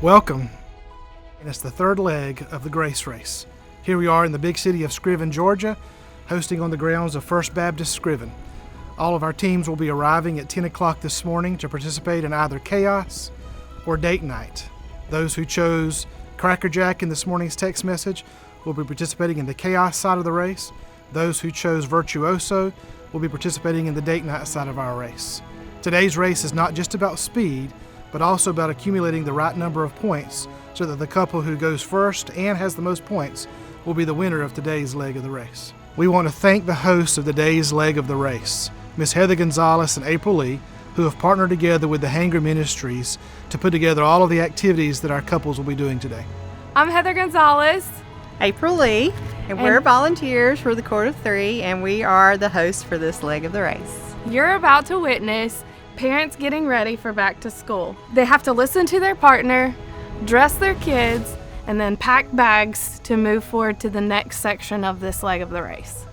Welcome, and it's the third leg of the Grace Race. Here we are in the big city of Scriven, Georgia, hosting on the grounds of First Baptist Scriven. All of our teams will be arriving at 10 o'clock this morning to participate in either Chaos or Date Night. Those who chose Cracker Jack in this morning's text message will be participating in the Chaos side of the race. Those who chose Virtuoso will be participating in the Date Night side of our race. Today's race is not just about speed, but also about accumulating the right number of points so that the couple who goes first and has the most points will be the winner of today's leg of the race. We want to thank the hosts of today's leg of the race, Ms. Heather Gonzalez and April Lee, who have partnered together with the Hanger Ministries to put together all of the activities that our couples will be doing today. I'm Heather Gonzalez. April Lee, and we're volunteers for the Court of Three, and we are the hosts for this leg of the race. You're about to witness parents getting ready for back to school. They have to listen to their partner, dress their kids, and then pack bags to move forward to the next section of this leg of the race.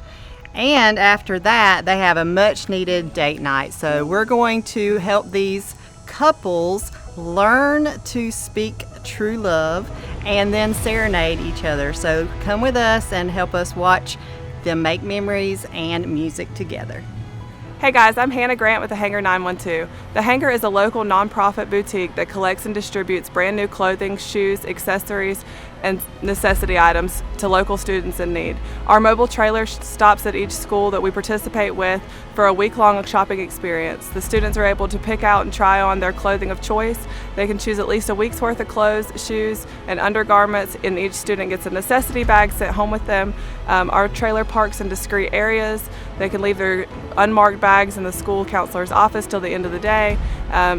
And after that, they have a much needed date night. So we're going to help these couples learn to speak true love and then serenade each other. So come with us and help us watch them make memories and music together. Hey guys, I'm Hannah Grant with the Hanger 912. The Hanger is a local nonprofit boutique that collects and distributes brand new clothing, shoes, accessories, and necessity items to local students in need. Our mobile trailer stops at each school that we participate with for a week-long shopping experience. The students are able to pick out and try on their clothing of choice. They can choose at least a week's worth of clothes, shoes, and undergarments, and each student gets a necessity bag sent home with them. Our trailer parks in discrete areas. They can leave their unmarked bags in the school counselor's office till the end of the day.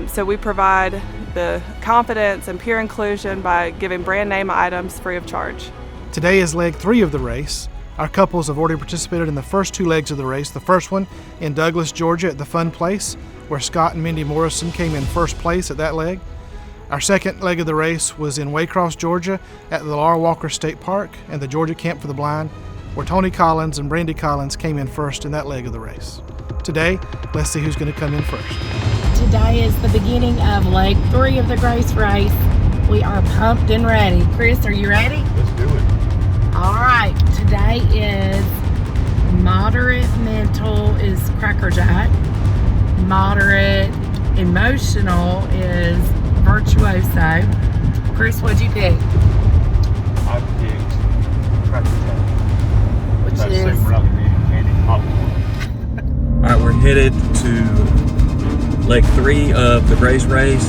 So we provide the confidence and peer inclusion by giving brand name items free of charge. Today is leg 3 of the race. Our couples have already participated in the first 2 legs of the race. The first one in Douglas, Georgia at the Fun Place, where Scott and Mindy Morrison came in first place at that leg. Our second leg of the race was in Waycross, Georgia at the Laura Walker State Park and the Georgia Camp for the Blind, where Tony Collins and Brandy Collins came in first in that leg of the race. Today, let's see who's going to come in first. Today is the beginning of leg 3 of the Grace Race. We are pumped and ready. Chris, are you ready? Let's do it. All right. Today is moderate mental is Cracker Jack. Moderate emotional is Virtuoso. Chris, what'd you pick? I picked Cracker Jack. Which That's is super eating candy popcorn. All right, we're headed to leg 3 of the Grace Race.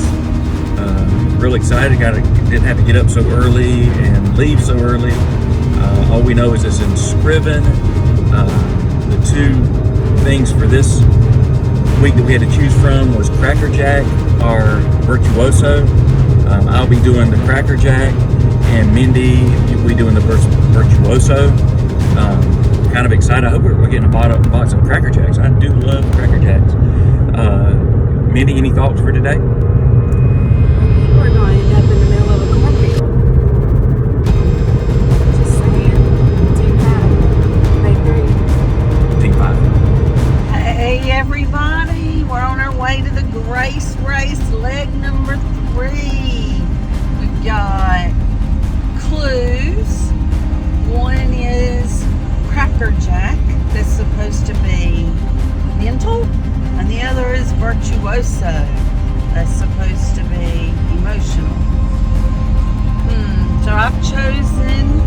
Really excited. Didn't have to get up so early and leave so early. All we know is it's in Scriven. The 2 things for this week that we had to choose from was Cracker Jack or Virtuoso. I'll be doing the Cracker Jack, and Mindy will be doing the Virtuoso. Kind of excited. I hope we're getting a box of Cracker Jacks. I do love Cracker Jacks. Mindy, any thoughts for today? We're going to end up in the middle of a cornfield. Just saying. Team 5. Leg 3. Team 5. Hey everybody, we're on our way to the Grace Race, leg number 3. We've got clues. One is Cracker Jack, that's supposed to be mental, and the other is Virtuoso, that's supposed to be emotional. So I've chosen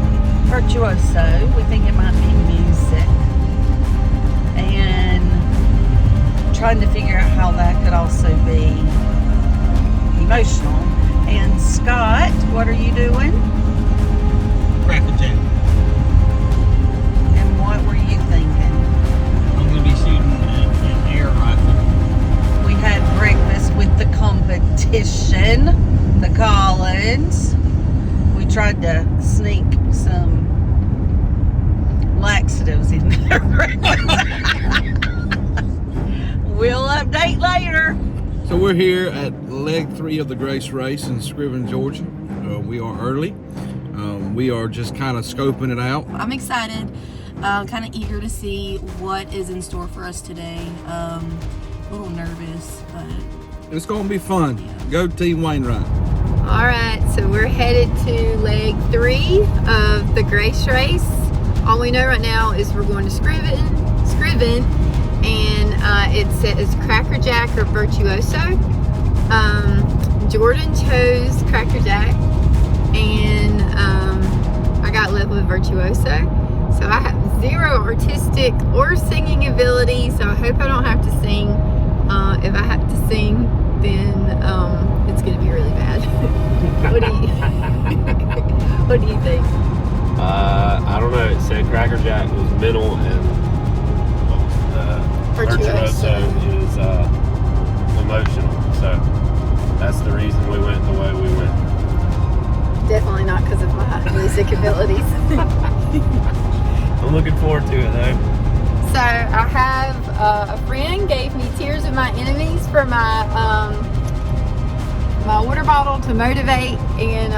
Virtuoso. We think it might be music, and trying to figure out how that could also be emotional. And Scott, what are you doing? Cracker Jack. And what were you thinking? I'm going to be shooting an air rifle. We had breakfast with the competition, the Collins. We tried to sneak some laxatives in there. We'll update later. So we're here at leg 3 of the Grace Race in Scriven, Georgia. We are early. We are just kind of scoping it out. I'm excited, kind of eager to see what is in store for us today. A little nervous, but It's going to be fun. Yeah. Go Team Wainwright. All right, so we're headed to leg 3 of the Grace Race. All we know right now is we're going to Scriven, and it says Cracker Jack or Virtuoso. Jordan chose Cracker Jack, and I got left with Virtuoso. So I have zero artistic or singing ability, so I hope I don't have to sing. If I have to sing, then it's going to be really bad. What do you think? I don't know. It said Cracker Jack was middle and Virtuoso is emotional. So that's the reason we went the way we went. Definitely not because of my music abilities. I'm looking forward to it though. So I have a friend gave me Tears of My Enemies for my my water bottle to motivate, and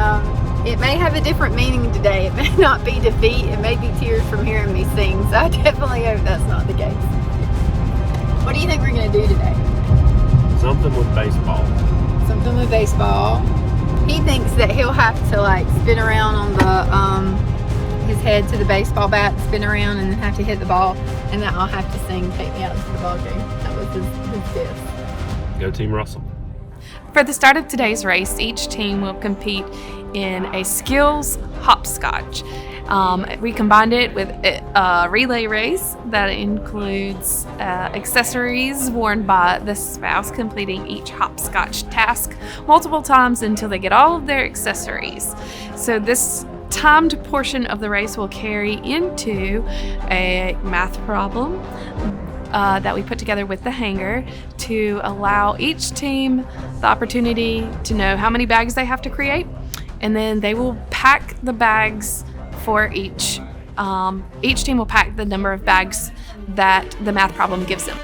it may have a different meaning today. It may not be defeat, it may be tears from hearing me sing, so I definitely hope that's not the case. What do you think we're going to do today? Something with baseball. Something with baseball. He thinks that he'll have to like spin around on the his head to the baseball bat, spin around, and then have to hit the ball, and that I'll have to sing Take Me Out to the Ball Game. That was his guess. Go Team Russell. For the start of today's race, each team will compete in a skills hopscotch. We combined it with a relay race that includes accessories worn by the spouse completing each hopscotch task multiple times until they get all of their accessories. So this timed portion of the race will carry into a math problem that we put together with the hanger to allow each team the opportunity to know how many bags they have to create, and then they will pack the bags for each team will pack the number of bags that the math problem gives them.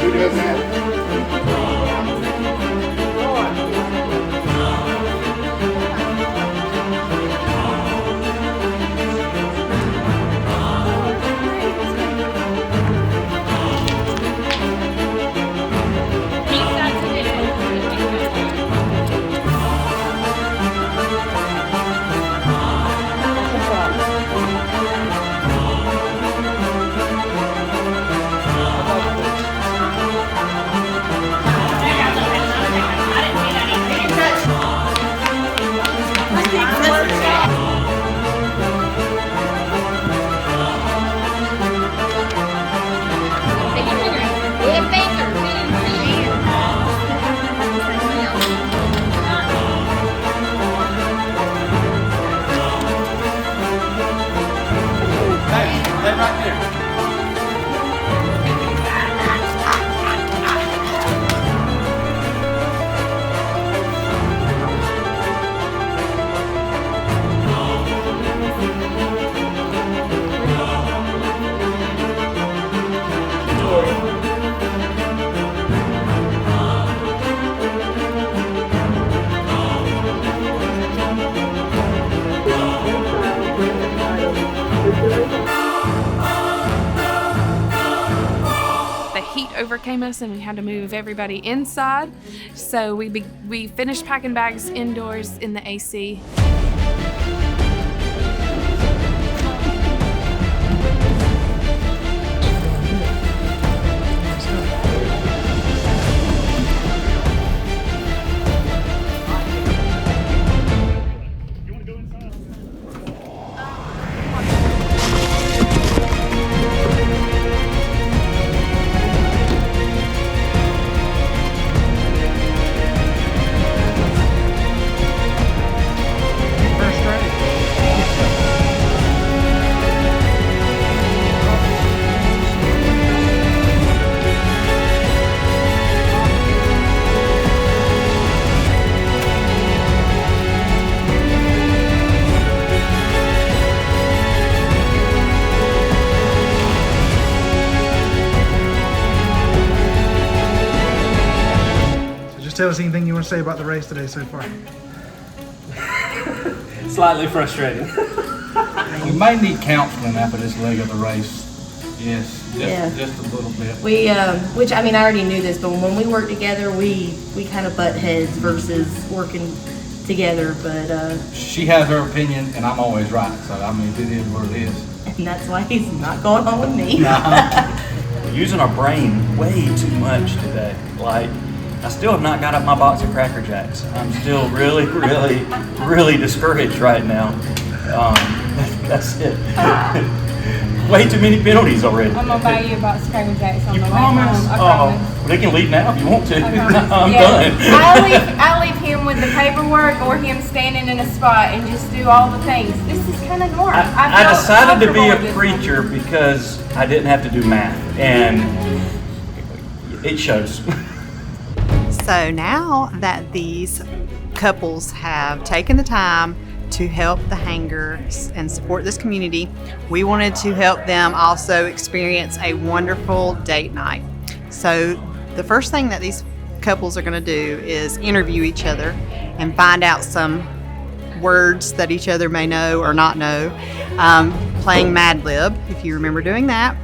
Who does that? Overcame us and we had to move everybody inside, so we finished packing bags indoors in the AC. tell us anything you want to say about the race today so far. Slightly frustrating. We may need counseling after this leg of the race. Yes, just a little bit. We, which I mean, I already knew this, but when we work together, we kind of butt heads versus working together. But She has her opinion, and I'm always right. So I mean, it is what it is. and that's why he's not going on with me. Using our brain way too much today. Like, I still have not got up my box of Cracker Jacks. I'm still really, really, really discouraged right now. That's it. Way too many penalties already. I'm gonna buy you a box of Cracker Jacks on You the way promise? home. I promise. They can leave now if you want to. I'm Yeah. done. I'll leave him with the paperwork or him standing in a spot and just do all the things. This is kind of normal. I decided to be comfortable a with this. preacher because I didn't have to do math, and it shows. So now that these couples have taken the time to help the hangers and support this community, we wanted to help them also experience a wonderful date night. So the first thing that these couples are going to do is interview each other and find out some words that each other may know or not know, playing Mad Lib, if you remember doing that.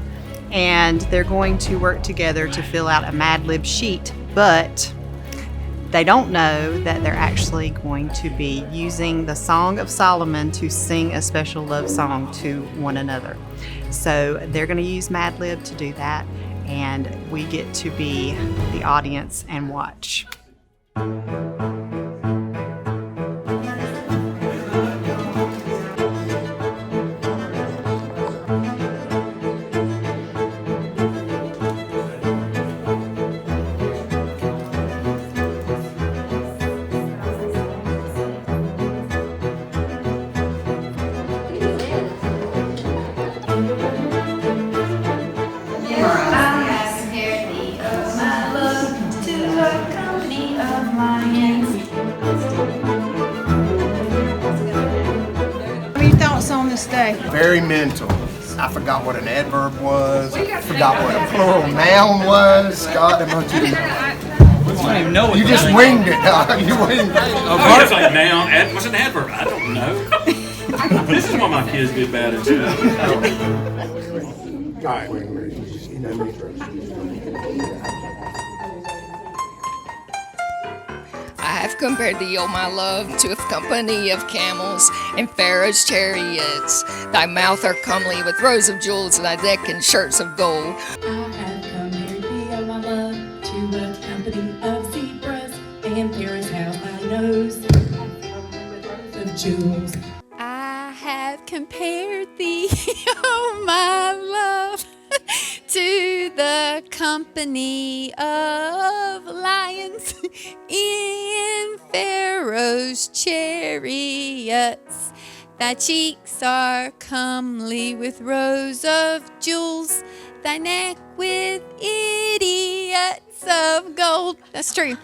And they're going to work together to fill out a Mad Lib sheet, but they don't know that they're actually going to be using the Song of Solomon to sing a special love song to one another. So they're going to use Mad Lib to do that, and we get to be the audience and watch. What are your thoughts on this day? Very mental. I forgot what an adverb was. I forgot what a plural noun was. Scott, I want you to don't even know what you the just thing winged it, dog. You winged it. Oh, it's like noun. What's an adverb? I don't know. This is what my kids did bad at school. I have compared thee, O my love, to a company of camels and Pharaoh's chariots. Thy mouth are comely with rows of jewels, and thy neck in shirts of gold. I have compared thee, O my love, to a company of zebras and Pharaoh's house thy nose of jewels. I have compared thee, oh my love, to the company of lions in Pharaoh's chariots. Thy cheeks are comely with rows of jewels, thy neck with idiots of gold. That's true.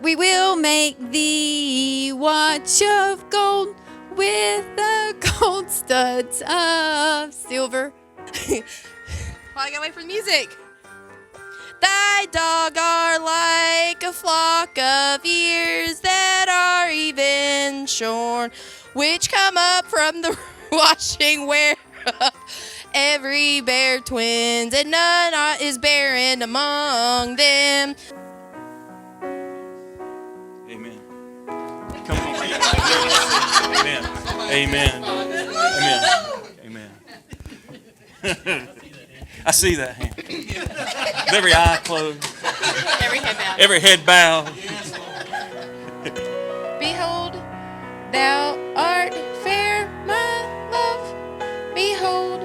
We will make thee watch of gold with the gold studs of silver. I gotta wait for the music. Thy dog are like a flock of ears that are even shorn, which come up from the washing whereof every bear twins, and none is barren among them. Amen. Come on. Amen. Amen. Amen. Amen. I see that hand. With every eye closed. Every head bowed. Every head bowed. Behold, thou art fair, my love. Behold,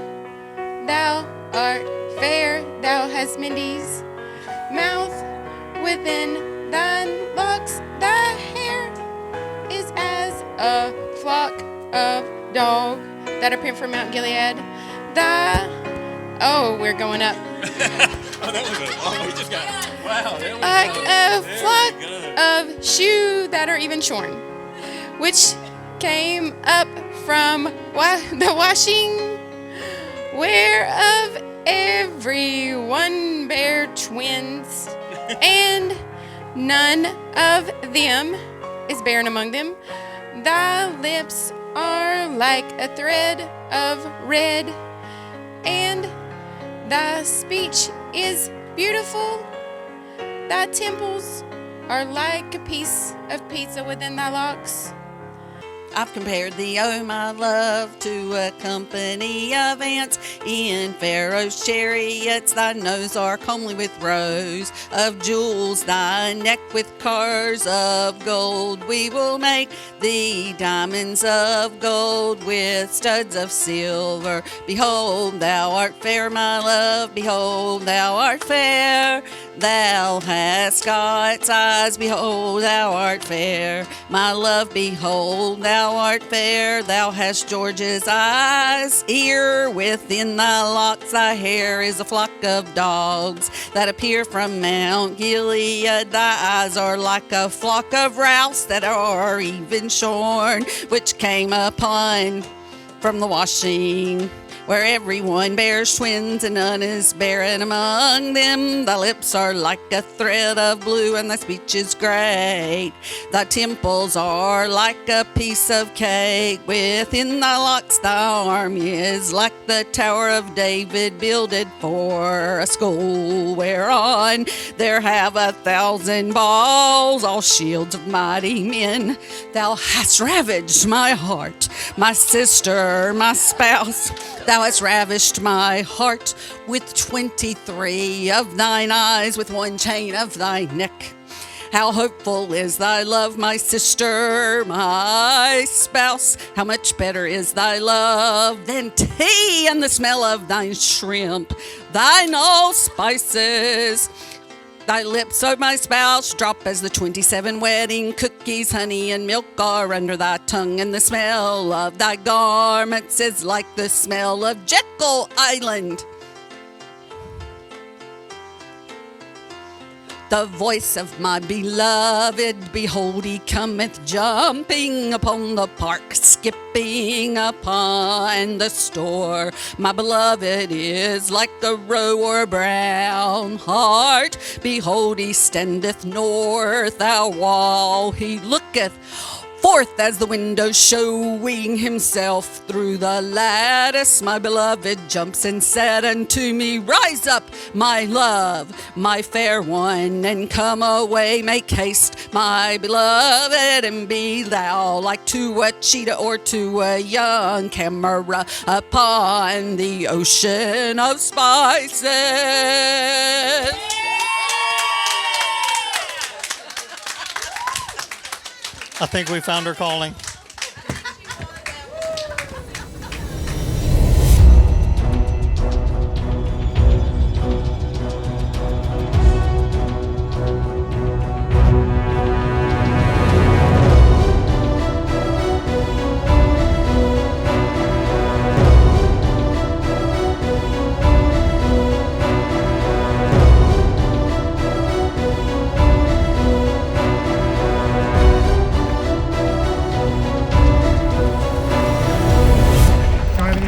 thou art fair. Thou hast Mindy's mouth within thine locks. Thy hair is as a flock of dog that appear from Mount Gilead. We're going up. We just got wow. Like a flock of shoe that are even shorn, which came up from the washing whereof every one bear twins, and None of them is barren among them. Thy lips are like a thread of red, and thy speech is beautiful. Thy temples are like a piece of pizza within thy locks. I've compared thee, oh my love, to a company of ants in Pharaoh's chariots. Thy nose are comely with rows of jewels, thy neck with cars of gold. We will make thee diamonds of gold with studs of silver. Behold, thou art fair, my love, behold, thou art fair. Thou hast Scott's eyes, behold, thou art fair. My love, behold, thou art fair. Thou hast George's eyes. Here within thy locks, thy hair is a flock of dogs that appear from Mount Gilead. Thy eyes are like a flock of rouse that are even shorn, which came upon from the washing, where everyone bears twins and none is barren among them. Thy lips are like a thread of blue and thy speech is great. Thy temples are like a piece of cake. Within thy locks thy arm is like the Tower of David, builded for a skull, whereon there have 1,000 balls, all shields of mighty men. Thou hast ravaged my heart, my sister, my spouse. Thou hast ravished my heart with 23 of thine eyes, with one chain of thy neck. How hopeful is thy love, my sister, my spouse. How much better is thy love than tea and the smell of thine shrimp, thine allspices. Thy lips, O my spouse, drop as the 27 wedding cookies. Honey and milk are under thy tongue, and the smell of thy garments is like the smell of Jekyll Island. The voice of my beloved, behold, he cometh jumping upon the park, skipping upon the store. My beloved is like a roe or a brown hart. Behold, he standeth north our wall. He looketh forth as the window, showing himself through the lattice. My beloved jumps and said unto me, rise up, my love, my fair one, and come away, make haste, my beloved, and be thou like to a cheetah or to a young camera upon the ocean of spices. I think we found her calling.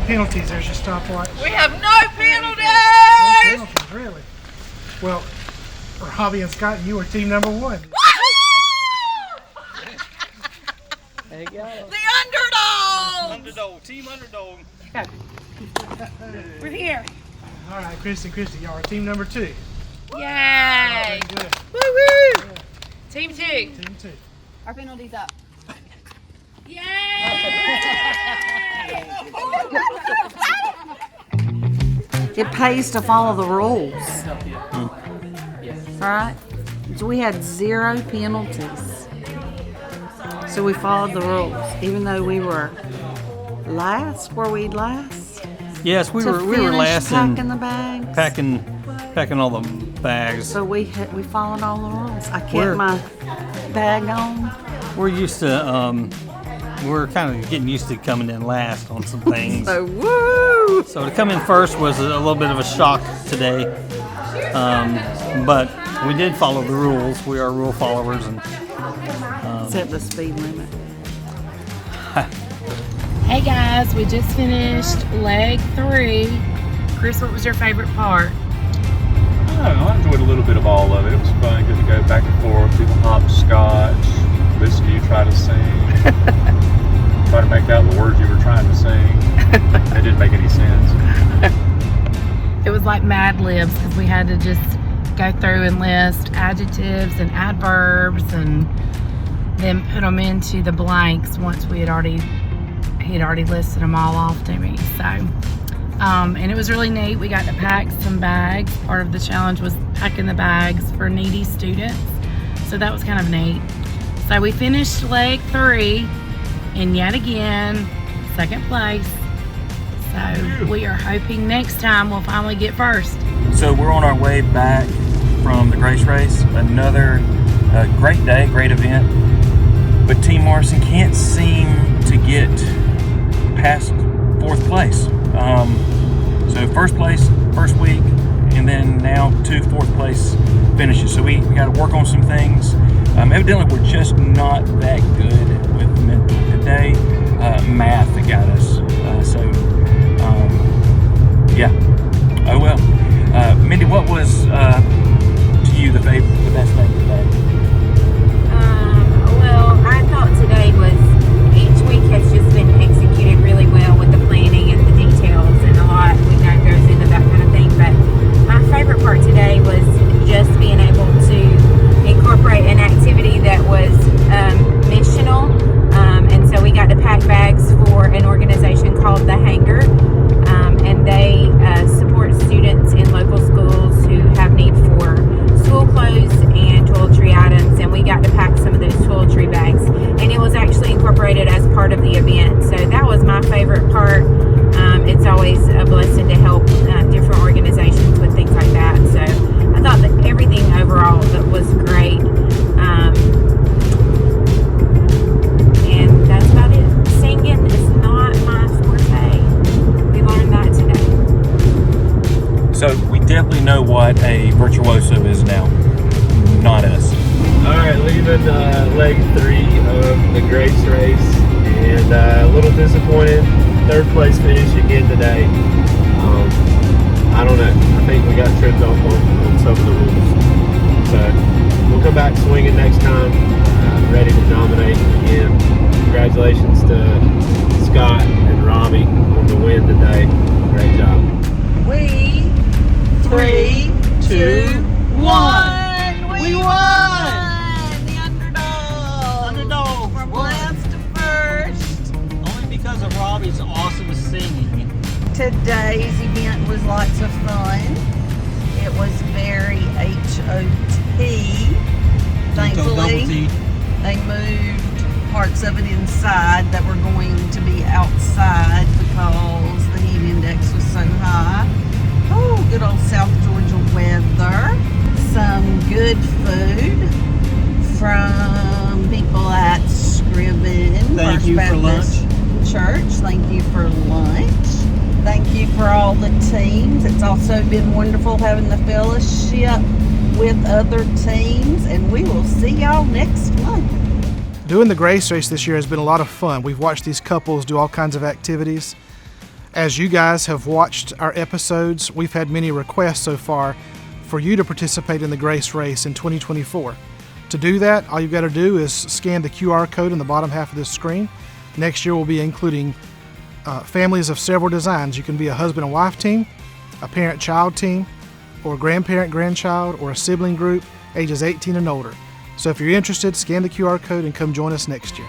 Penalties, there's your stopwatch. We have no penalties! No penalties, really? Well, for Hobby and Scott, you were team number 1. There you go. The underdog! Underdog, team underdog. We're here. All right, Christy, y'all are team number 2. Yay! Good. Woo-woo! Team 2. Team 2. Our penalty's up. It pays to follow the rules. All right? So we had 0 penalties. So we followed the rules, even though we were last. Were we last? Yes, we were last packing in the bags. packing all the bags. So we followed all the rules. I kept my bag on. We're used to we're kind of getting used to coming in last on some things. So woo! So to come in first was a little bit of a shock today, but we did follow the rules. We are rule followers, and except the speed limit. Hey guys, we just finished leg 3. Chris, what was your favorite part? I don't know, I enjoyed a little bit of all of it. It was fun, good to go back and forth, people hopscotch, listen to you try to sing, try to make out the words you were trying to sing. It didn't make any sense. It was like Mad Libs because we had to just go through and list adjectives and adverbs and then put them into the blanks once he had already listed them all off to me. So, and it was really neat. We got to pack some bags. Part of the challenge was packing the bags for needy students. So that was kind of neat. So we finished leg 3 and yet again, second place. So we are hoping next time we'll finally get first. So we're on our way back from the Grace Race. Another great day, great event. But Team Morrison can't seem to get past 4th place. So first place, first week, and then now 2 4th place finishes. So we got to work on some things. Evidently we're just not that good with mental. Today, math that got us. Yeah. Oh well. Mindy, what was to you the best thing today? Well, I thought today was, each week has just been executed really well with the planning and the details, and a lot we know goes into that kind of thing. But my favorite part today was just being able to incorporate an activity that was missional, and so we got to pack bags for an organization called The Hanger, and they support students in local schools who have need for school clothes and toiletry items, and we got to pack some of those toiletry bags, and it was actually incorporated as part of the event. So that was my favorite part. It's always a blessing to help different organizations with things like that. So I thought that everything overall that was great, and that's about it. Singing is not my forte. We learned that today. So we definitely know what a virtuoso is now, not us. Alright, leaving leg 3 of the Grace Race, and a little disappointed. 3rd place finish again today. I don't know. I think we got tripped off on some of the rules. So we'll come back swinging next time, ready to dominate again. Congratulations to Scott and Robbie on the win today. Great job. 3, 2, 1. We won! The underdog. From last to first. Only because of Robbie's awesome singing. Today's event was lots of fun. It was very H-O-T. Thankfully, they moved parts of it inside that were going to be outside because the heat index was so high. Oh, good old South Georgia weather. Some good food from people at Scriven Thank you for lunch. Church. Thank you for lunch. Thank you for all the teams. It's also been wonderful having the fellowship with other teams, and we will see y'all next month. Doing the Grace Race this year has been a lot of fun. We've watched these couples do all kinds of activities. As you guys have watched our episodes, we've had many requests so far for you to participate in the Grace Race in 2024. To do that, all you've got to do is scan the QR code in the bottom half of this screen. Next year we'll be including families of several designs. You can be a husband and wife team, a parent-child team, or a grandparent-grandchild, or a sibling group ages 18 and older. So if you're interested, scan the QR code and come join us next year.